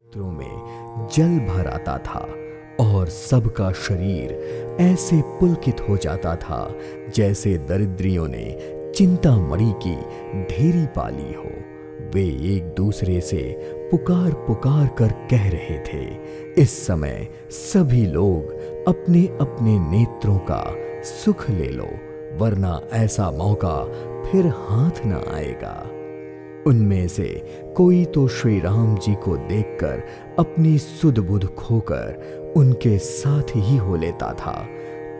नेत्रों में जल भर आता था और सबका शरीर ऐसे पुलकित हो जाता था जैसे दरिद्रियों ने चिंतामणि की ढेरी पाली हो। वे एक दूसरे से पुकार पुकार कर कह रहे थे, इस समय सभी लोग अपने अपने नेत्रों का सुख ले लो, वरना ऐसा मौका फिर हाथ न आएगा। उनमें से कोई तो श्री राम जी को देखकर अपनी सुध बुध खोकर उनके साथ ही हो लेता था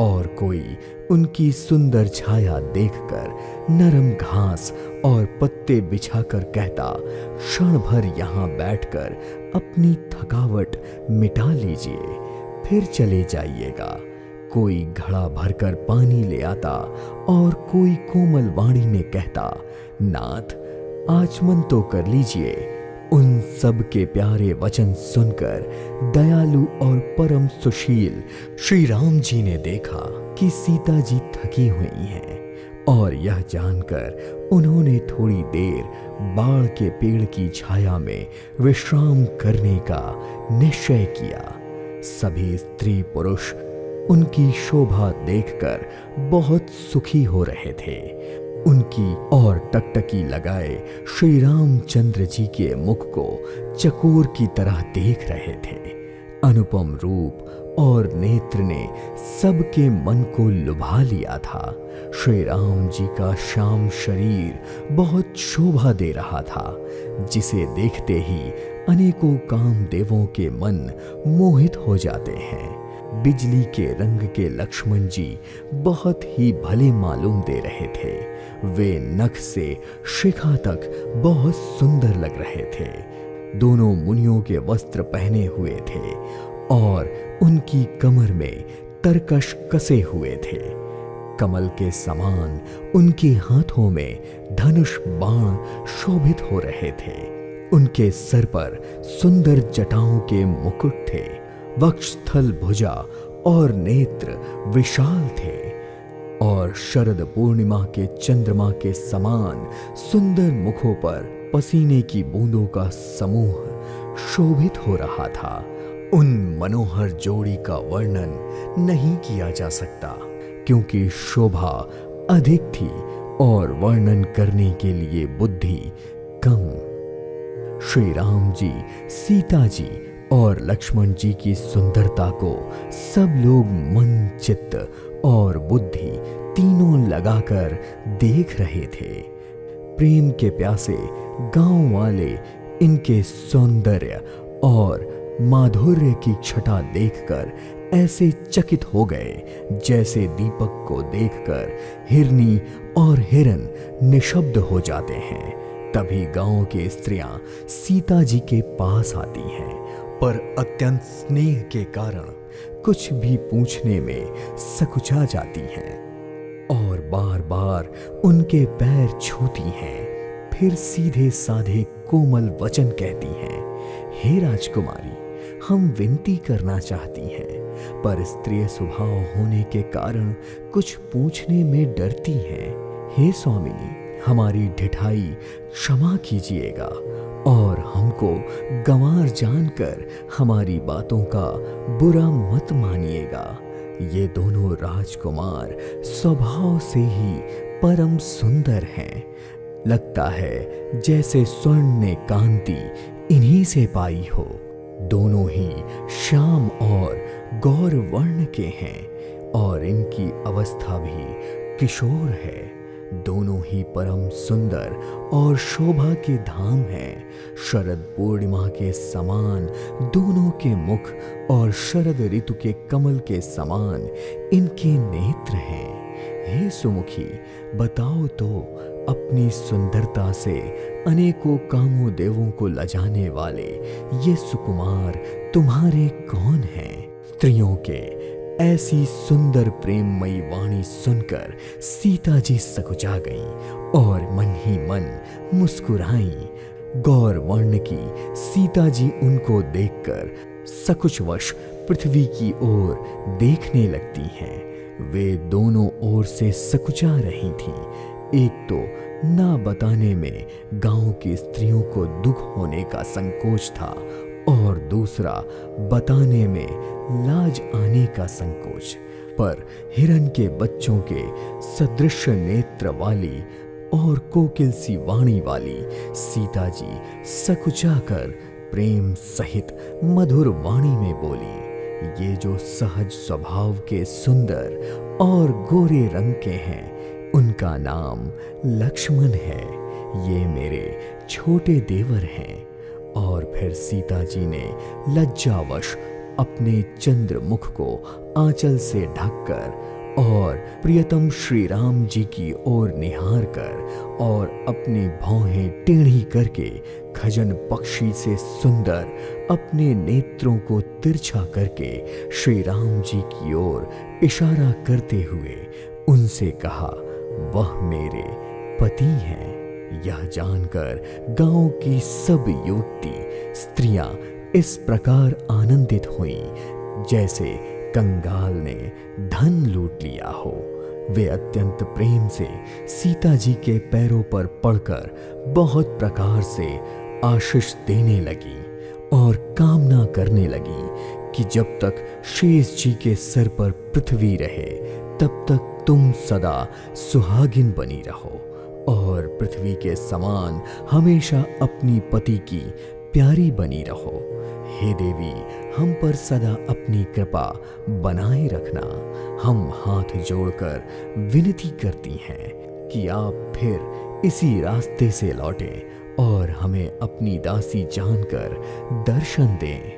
और कोई उनकी सुंदर छाया देखकर नरम घास और पत्ते बिछाकर कहता, क्षण भर यहाँ बैठकर अपनी थकावट मिटा लीजिए, फिर चले जाइएगा। कोई घड़ा भरकर पानी ले आता और कोई कोमल वाणी में कहता, नाथ आचमन तो कर लीजिए। उन सब के प्यारे वचन सुनकर दयालु और परम सुशील श्री राम जी ने देखा कि सीता जी थकी हुई हैं और यह जानकर उन्होंने थोड़ी देर बाड़ के पेड़ की छाया में विश्राम करने का निश्चय किया। सभी स्त्री पुरुष उनकी शोभा देखकर बहुत सुखी हो रहे थे। उनकी और टकटकी लगाए श्री रामचंद्र जी के मुख को चकोर की तरह देख रहे थे। अनुपम रूप और नेत्र ने सबके मन को लुभा लिया था। श्री राम जी का श्याम शरीर बहुत शोभा दे रहा था, जिसे देखते ही अनेकों कामदेवों के मन मोहित हो जाते हैं। बिजली के रंग के लक्ष्मण जी बहुत ही भले मालूम दे रहे थे। वे नख से शिखा तक बहुत सुंदर लग रहे थे। दोनों मुनियों के वस्त्र पहने हुए थे और उनकी कमर में तरकश कसे हुए थे। कमल के समान उनके हाथों में धनुष बाण शोभित हो रहे थे। उनके सर पर सुंदर जटाओं के मुकुट थे। वक्षस्थल भुजा और नेत्र विशाल थे और शरद पूर्णिमा के चंद्रमा के समान सुंदर मुखों पर पसीने की बूंदों का समूह शोभित हो रहा था। उन मनोहर जोड़ी का वर्णन नहीं किया जा सकता, क्योंकि शोभा अधिक थी और वर्णन करने के लिए बुद्धि कम। श्री राम जी, सीता जी और लक्ष्मण जी की सुंदरता को सब लोग मन, चित्त और बुद्धि तीनों लगाकर देख रहे थे। प्रेम के प्यासे गांव वाले इनके सौंदर्य और माधुर्य की छटा देखकर ऐसे चकित हो गए जैसे दीपक को देखकर हिरनी और हिरन निशब्द हो जाते हैं। तभी गांव की स्त्रियां सीता जी के पास आती हैं, पर अत्यंत स्नेह के कारण कुछ भी पूछने में सकुचा जाती हैं और बार बार उनके पैर छूती हैं। फिर सीधे साधे कोमल वचन कहती हैं, हे राजकुमारी, हम विनती करना चाहती हैं, पर स्त्रीय स्वभाव होने के कारण कुछ पूछने में डरती हैं। हे स्वामिनी, हमारी ढिठाई क्षमा कीजिएगा और हमको गंवार जानकर हमारी बातों का बुरा मत मानिएगा। ये दोनों राजकुमार स्वभाव से ही परम सुंदर हैं। लगता है जैसे स्वर्ण ने कांति इन्हीं से पाई हो। दोनों ही श्याम और गौर वर्ण के हैं और इनकी अवस्था भी किशोर है। दोनों ही परम सुंदर और शोभा के धाम हैं। शरद पूर्णिमा के समान दोनों के मुख और शरद ऋतु के कमल के समान इनके नेत्र हैं। हे सुमुखी, बताओ तो, अपनी सुंदरता से अनेकों कामों देवों को लजाने वाले ये सुकुमार तुम्हारे कौन हैं? स्त्रियों के ऐसी सुंदर प्रेममयी वाणी सुनकर सीता जी सकुचा गईं और मन ही मन मुस्कुराईं। गौर वर्ण की सीता जी उनको देखकर सकुचवश पृथ्वी की ओर देखने लगती हैं। वे दोनों ओर से सकुचा रही थीं। एक तो ना बताने में गांव की स्त्रियों को दुख होने का संकोच था और दूसरा बताने में लाज आने का संकोच। पर हिरन के बच्चों के सदृश नेत्र वाली और कोकिल सी वाणी वाली सीता जी सकुचाकर प्रेम सहित मधुर वाणी में बोली, ये जो सहज स्वभाव के सुंदर और गोरे रंग के हैं, उनका नाम लक्ष्मण है। ये मेरे छोटे देवर हैं। और फिर सीता जी ने लज्जावश अपने चंद्रमुख को आंचल से ढककर और प्रियतम श्री राम जी की ओर निहार कर और अपनी भौहें टेढ़ी करके खजन पक्षी से सुंदर अपने नेत्रों को तिरछा करके श्री राम जी की ओर इशारा करते हुए उनसे कहा, वह मेरे पति हैं। यह जानकर गांव की सब युवती स्त्रियां इस प्रकार आनंदित हुईं जैसे कंगाल ने धन लूट लिया हो। वे अत्यंत प्रेम से सीता जी के पैरों पर पड़कर बहुत प्रकार से आशीष देने लगी और कामना करने लगी कि जब तक शेष जी के सर पर पृथ्वी रहे तब तक तुम सदा सुहागिन बनी रहो और पृथ्वी के समान हमेशा अपनी पति की प्यारी बनी रहो। हे देवी, हम पर सदा अपनी कृपा बनाए रखना। हम हाथ जोड़कर विनती करती हैं कि आप फिर इसी रास्ते से लौटें और हमें अपनी दासी जानकर दर्शन दें।